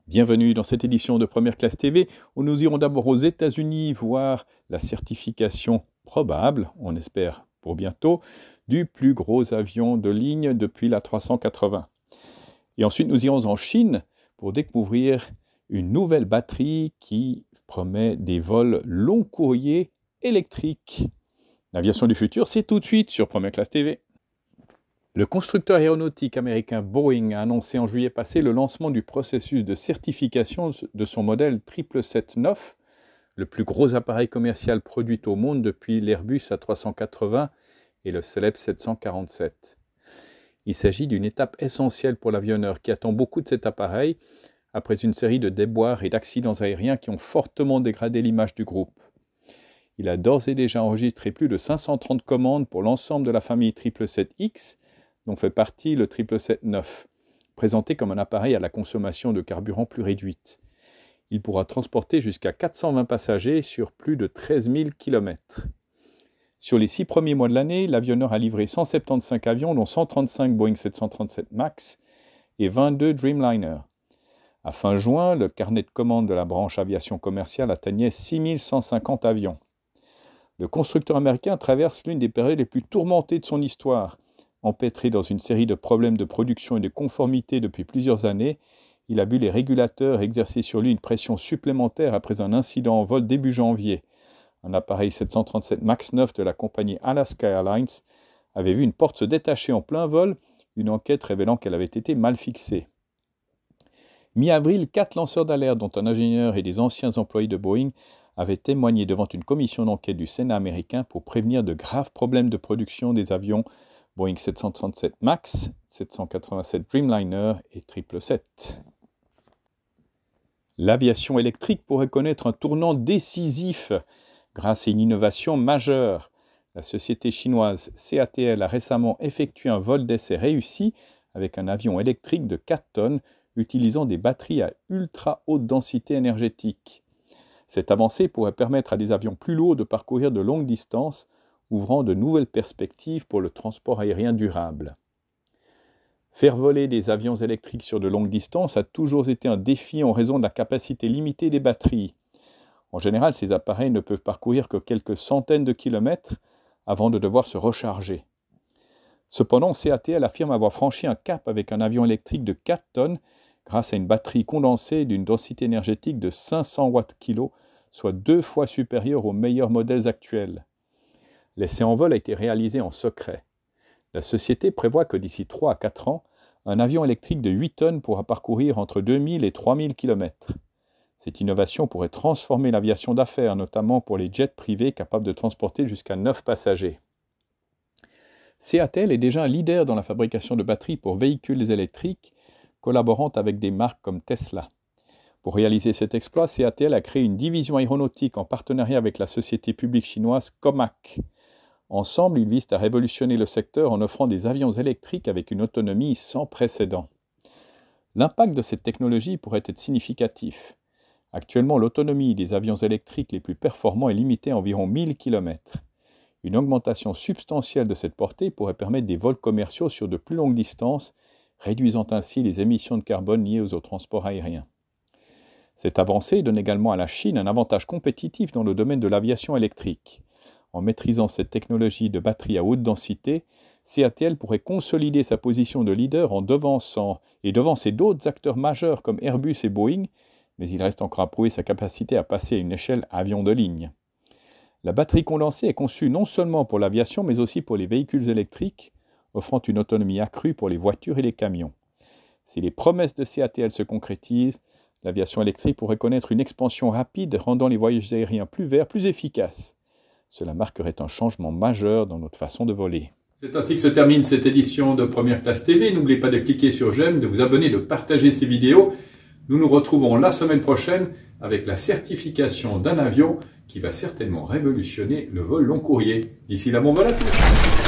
Bienvenue dans cette édition de Première Classe TV où nous irons d'abord aux États-Unis voir la certification probable, on espère pour bientôt, du plus gros avion de ligne depuis la 380. Et ensuite nous irons en Chine pour découvrir une nouvelle batterie qui promet des vols long courriers électriques. L'aviation du futur, c'est tout de suite sur Première Classe TV. Le constructeur aéronautique américain Boeing a annoncé en juillet passé le lancement du processus de certification de son modèle 777-9, le plus gros appareil commercial produit au monde depuis l'Airbus A380 et le célèbre 747. Il s'agit d'une étape essentielle pour l'avionneur qui attend beaucoup de cet appareil après une série de déboires et d'accidents aériens qui ont fortement dégradé l'image du groupe. Il a d'ores et déjà enregistré plus de 530 commandes pour l'ensemble de la famille 777X, dont fait partie le 777-9, présenté comme un appareil à la consommation de carburant plus réduite. Il pourra transporter jusqu'à 420 passagers sur plus de 13 000 km. Sur les 6 premiers mois de l'année, l'avionneur a livré 175 avions, dont 135 Boeing 737 MAX et 22 Dreamliner. À fin juin, le carnet de commandes de la branche aviation commerciale atteignait 6 150 avions. Le constructeur américain traverse l'une des périodes les plus tourmentées de son histoire. Empêtré dans une série de problèmes de production et de conformité depuis plusieurs années, il a vu les régulateurs exercer sur lui une pression supplémentaire après un incident en vol début janvier. Un appareil 737 MAX 9 de la compagnie Alaska Airlines avait vu une porte se détacher en plein vol, une enquête révélant qu'elle avait été mal fixée. Mi-avril, 4 lanceurs d'alerte, dont un ingénieur et des anciens employés de Boeing, avaient témoigné devant une commission d'enquête du Sénat américain pour prévenir de graves problèmes de production des avions Boeing 737 MAX, 787 Dreamliner et 777. L'aviation électrique pourrait connaître un tournant décisif grâce à une innovation majeure. La société chinoise CATL a récemment effectué un vol d'essai réussi avec un avion électrique de 4 tonnes utilisant des batteries à ultra haute densité énergétique. Cette avancée pourrait permettre à des avions plus lourds de parcourir de longues distances, ouvrant de nouvelles perspectives pour le transport aérien durable. Faire voler des avions électriques sur de longues distances a toujours été un défi en raison de la capacité limitée des batteries. En général, ces appareils ne peuvent parcourir que quelques centaines de kilomètres avant de devoir se recharger. Cependant, CATL affirme avoir franchi un cap avec un avion électrique de 4 tonnes grâce à une batterie condensée d'une densité énergétique de 500 Wh/kg, soit 2 fois supérieure aux meilleurs modèles actuels. L'essai en vol a été réalisé en secret. La société prévoit que d'ici 3 à 4 ans, un avion électrique de 8 tonnes pourra parcourir entre 2000 et 3000 km. Cette innovation pourrait transformer l'aviation d'affaires, notamment pour les jets privés capables de transporter jusqu'à 9 passagers. CATL est déjà un leader dans la fabrication de batteries pour véhicules électriques, collaborant avec des marques comme Tesla. Pour réaliser cet exploit, CATL a créé une division aéronautique en partenariat avec la société publique chinoise Comac. Ensemble, ils visent à révolutionner le secteur en offrant des avions électriques avec une autonomie sans précédent. L'impact de cette technologie pourrait être significatif. Actuellement, l'autonomie des avions électriques les plus performants est limitée à environ 1000 km. Une augmentation substantielle de cette portée pourrait permettre des vols commerciaux sur de plus longues distances, réduisant ainsi les émissions de carbone liées au transport aérien. Cette avancée donne également à la Chine un avantage compétitif dans le domaine de l'aviation électrique. En maîtrisant cette technologie de batterie à haute densité, CATL pourrait consolider sa position de leader en devançant et devancer d'autres acteurs majeurs comme Airbus et Boeing, mais il reste encore à prouver sa capacité à passer à une échelle avion de ligne. La batterie condensée est conçue non seulement pour l'aviation, mais aussi pour les véhicules électriques, offrant une autonomie accrue pour les voitures et les camions. Si les promesses de CATL se concrétisent, l'aviation électrique pourrait connaître une expansion rapide, rendant les voyages aériens plus verts, plus efficaces. Cela marquerait un changement majeur dans notre façon de voler. C'est ainsi que se termine cette édition de Première Classe TV. N'oubliez pas de cliquer sur j'aime, de vous abonner, de partager ces vidéos. Nous nous retrouvons la semaine prochaine avec la certification d'un avion qui va certainement révolutionner le vol long courrier. D'ici là, bon vol à tous!